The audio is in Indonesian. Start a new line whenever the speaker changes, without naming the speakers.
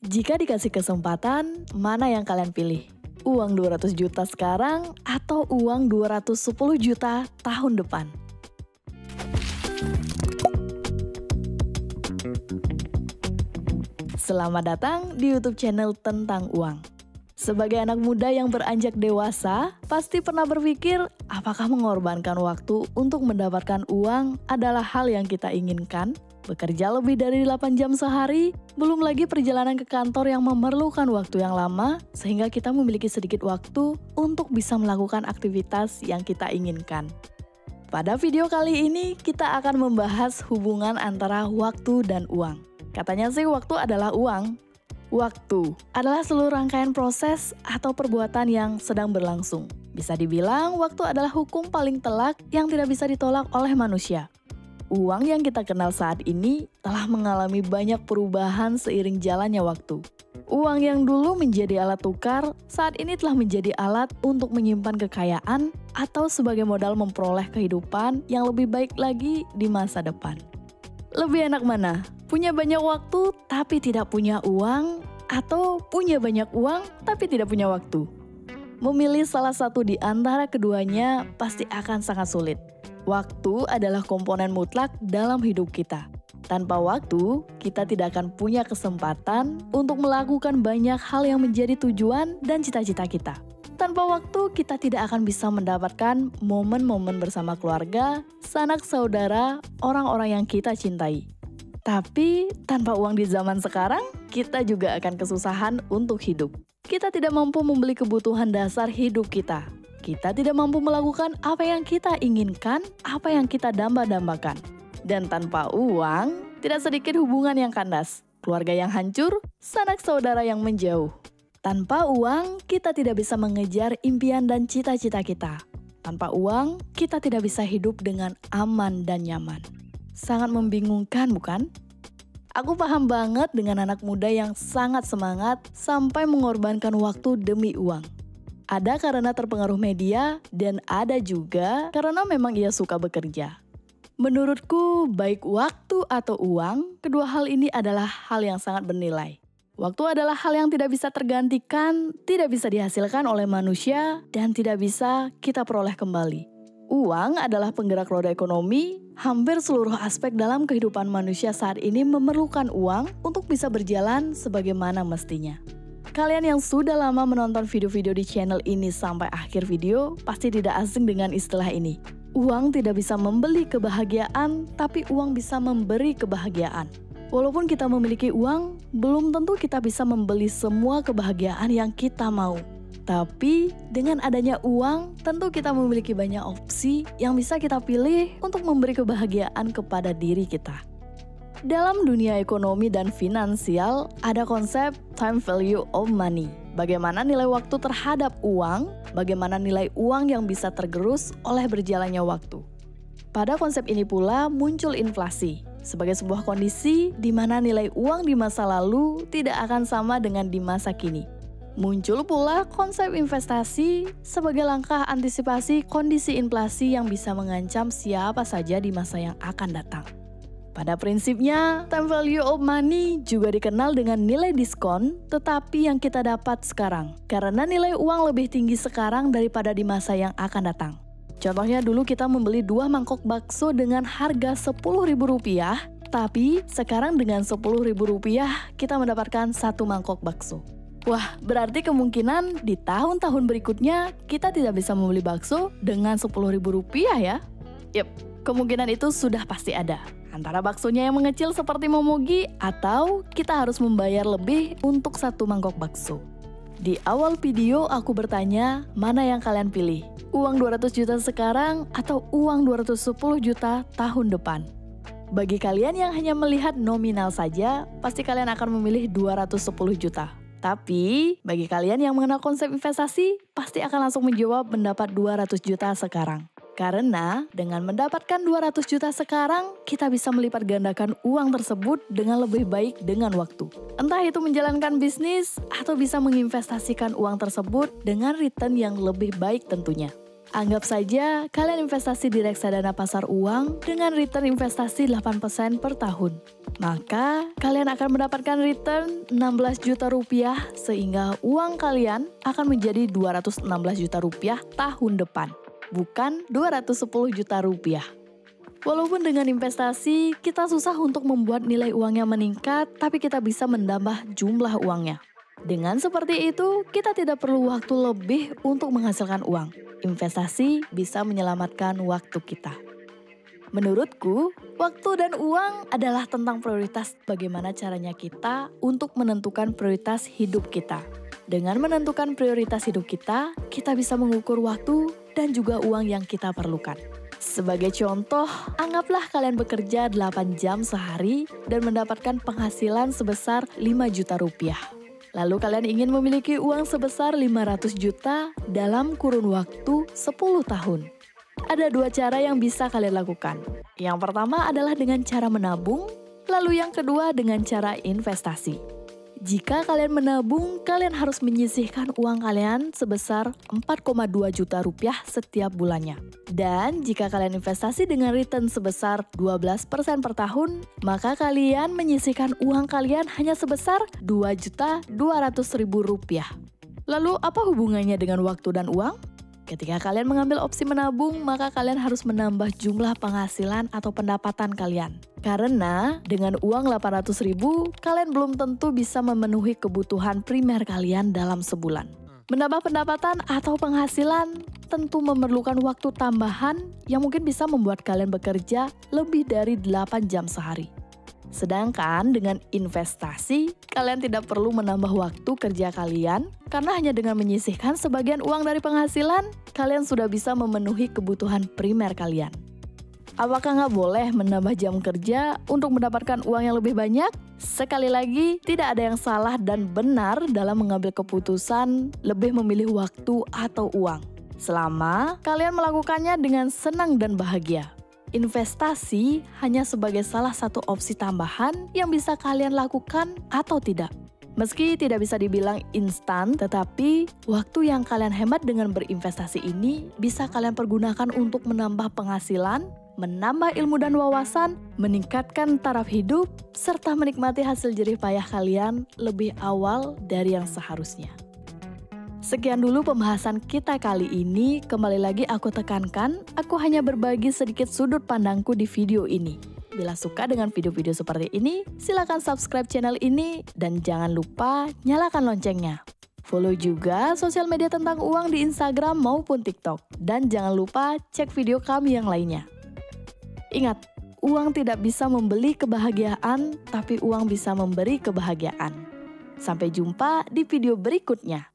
Jika dikasih kesempatan, mana yang kalian pilih? Uang 200 juta sekarang atau uang 210 juta tahun depan? Selamat datang di YouTube channel Tentang Uang. Sebagai anak muda yang beranjak dewasa, pasti pernah berpikir apakah mengorbankan waktu untuk mendapatkan uang adalah hal yang kita inginkan? Bekerja lebih dari 8 jam sehari, belum lagi perjalanan ke kantor yang memerlukan waktu yang lama, sehingga kita memiliki sedikit waktu untuk bisa melakukan aktivitas yang kita inginkan. Pada video kali ini, kita akan membahas hubungan antara waktu dan uang. Katanya sih waktu adalah uang. Waktu adalah seluruh rangkaian proses atau perbuatan yang sedang berlangsung. Bisa dibilang, waktu adalah hukum paling telak yang tidak bisa ditolak oleh manusia. Uang yang kita kenal saat ini telah mengalami banyak perubahan seiring jalannya waktu. Uang yang dulu menjadi alat tukar, saat ini telah menjadi alat untuk menyimpan kekayaan atau sebagai modal memperoleh kehidupan yang lebih baik lagi di masa depan. Lebih enak mana? Punya banyak waktu tapi tidak punya uang, atau punya banyak uang tapi tidak punya waktu? Memilih salah satu di antara keduanya pasti akan sangat sulit. Waktu adalah komponen mutlak dalam hidup kita. Tanpa waktu, kita tidak akan punya kesempatan untuk melakukan banyak hal yang menjadi tujuan dan cita-cita kita. Tanpa waktu, kita tidak akan bisa mendapatkan momen-momen bersama keluarga, sanak saudara, orang-orang yang kita cintai. Tapi, tanpa uang di zaman sekarang, kita juga akan kesusahan untuk hidup. Kita tidak mampu membeli kebutuhan dasar hidup kita. Kita tidak mampu melakukan apa yang kita inginkan, apa yang kita damba-dambakan. Dan tanpa uang, tidak sedikit hubungan yang kandas, keluarga yang hancur, sanak saudara yang menjauh. Tanpa uang, kita tidak bisa mengejar impian dan cita-cita kita. Tanpa uang, kita tidak bisa hidup dengan aman dan nyaman. Sangat membingungkan, bukan? Aku paham banget dengan anak muda yang sangat semangat sampai mengorbankan waktu demi uang. Ada karena terpengaruh media, dan ada juga karena memang ia suka bekerja. Menurutku, baik waktu atau uang, kedua hal ini adalah hal yang sangat bernilai. Waktu adalah hal yang tidak bisa tergantikan, tidak bisa dihasilkan oleh manusia, dan tidak bisa kita peroleh kembali. Uang adalah penggerak roda ekonomi. Hampir seluruh aspek dalam kehidupan manusia saat ini memerlukan uang untuk bisa berjalan sebagaimana mestinya. Kalian yang sudah lama menonton video-video di channel ini sampai akhir video pasti tidak asing dengan istilah ini. Uang tidak bisa membeli kebahagiaan, tapi uang bisa memberi kebahagiaan. Walaupun kita memiliki uang, belum tentu kita bisa membeli semua kebahagiaan yang kita mau. Tapi dengan adanya uang, tentu kita memiliki banyak opsi yang bisa kita pilih untuk memberi kebahagiaan kepada diri kita. Dalam dunia ekonomi dan finansial, ada konsep time value of money. Bagaimana nilai waktu terhadap uang, bagaimana nilai uang yang bisa tergerus oleh berjalannya waktu. Pada konsep ini pula muncul inflasi, sebagai sebuah kondisi di mana nilai uang di masa lalu tidak akan sama dengan di masa kini. Muncul pula konsep investasi sebagai langkah antisipasi kondisi inflasi yang bisa mengancam siapa saja di masa yang akan datang. Pada prinsipnya, time value of money juga dikenal dengan nilai diskon, tetapi yang kita dapat sekarang. Karena nilai uang lebih tinggi sekarang daripada di masa yang akan datang. Contohnya dulu kita membeli 2 mangkok bakso dengan harga Rp10.000, tapi sekarang dengan Rp10.000 kita mendapatkan 1 mangkok bakso. Wah, berarti kemungkinan di tahun-tahun berikutnya kita tidak bisa membeli bakso dengan Rp10.000 ya? Yap, kemungkinan itu sudah pasti ada. Antara baksonya yang mengecil seperti momogi atau kita harus membayar lebih untuk 1 mangkok bakso. Di awal video aku bertanya, mana yang kalian pilih? Uang 200 juta sekarang atau uang 210 juta tahun depan? Bagi kalian yang hanya melihat nominal saja, pasti kalian akan memilih 210 juta. Tapi, bagi kalian yang mengenal konsep investasi, pasti akan langsung menjawab mendapat 200 juta sekarang. Karena dengan mendapatkan 200 juta sekarang, kita bisa melipat gandakan uang tersebut dengan lebih baik dengan waktu. Entah itu menjalankan bisnis atau bisa menginvestasikan uang tersebut dengan return yang lebih baik tentunya. Anggap saja kalian investasi di reksadana pasar uang dengan return investasi 8% per tahun. maka kalian akan mendapatkan return 16 juta rupiah sehingga uang kalian akan menjadi 216 juta rupiah tahun depan, bukan 210 juta rupiah. Walaupun dengan investasi kita susah untuk membuat nilai uangnya meningkat, tapi kita bisa menambah jumlah uangnya. Dengan seperti itu, kita tidak perlu waktu lebih untuk menghasilkan uang. Investasi bisa menyelamatkan waktu kita. Menurutku, waktu dan uang adalah tentang prioritas bagaimana caranya kita untuk menentukan prioritas hidup kita. Dengan menentukan prioritas hidup kita bisa mengukur waktu dan juga uang yang kita perlukan. Sebagai contoh, anggaplah kalian bekerja 8 jam sehari dan mendapatkan penghasilan sebesar 5 juta rupiah. Lalu kalian ingin memiliki uang sebesar 500 juta dalam kurun waktu 10 tahun. Ada 2 cara yang bisa kalian lakukan. Yang pertama adalah dengan cara menabung, lalu yang kedua dengan cara investasi. Jika kalian menabung, kalian harus menyisihkan uang kalian sebesar 4,2 juta rupiah setiap bulannya. Dan jika kalian investasi dengan return sebesar 12% per tahun, maka kalian menyisihkan uang kalian hanya sebesar 2.200.000 rupiah. Lalu apa hubungannya dengan waktu dan uang? Ketika kalian mengambil opsi menabung, maka kalian harus menambah jumlah penghasilan atau pendapatan kalian. Karena dengan uang 800.000, kalian belum tentu bisa memenuhi kebutuhan primer kalian dalam sebulan. Menambah pendapatan atau penghasilan tentu memerlukan waktu tambahan yang mungkin bisa membuat kalian bekerja lebih dari 8 jam sehari. Sedangkan dengan investasi, kalian tidak perlu menambah waktu kerja kalian karena hanya dengan menyisihkan sebagian uang dari penghasilan, kalian sudah bisa memenuhi kebutuhan primer kalian. Apakah nggak boleh menambah jam kerja untuk mendapatkan uang yang lebih banyak? Sekali lagi, tidak ada yang salah dan benar dalam mengambil keputusan lebih memilih waktu atau uang. Selama kalian melakukannya dengan senang dan bahagia. Investasi hanya sebagai salah satu opsi tambahan yang bisa kalian lakukan atau tidak. Meski tidak bisa dibilang instan, tetapi waktu yang kalian hemat dengan berinvestasi ini bisa kalian pergunakan untuk menambah penghasilan, menambah ilmu dan wawasan, meningkatkan taraf hidup, serta menikmati hasil jerih payah kalian lebih awal dari yang seharusnya. Sekian dulu pembahasan kita kali ini. Kembali lagi aku tekankan, aku hanya berbagi sedikit sudut pandangku di video ini. Bila suka dengan video-video seperti ini, silakan subscribe channel ini dan jangan lupa nyalakan loncengnya. Follow juga sosial media tentang uang di Instagram maupun TikTok. Dan jangan lupa cek video kami yang lainnya. Ingat, uang tidak bisa membeli kebahagiaan, tapi uang bisa memberi kebahagiaan. Sampai jumpa di video berikutnya.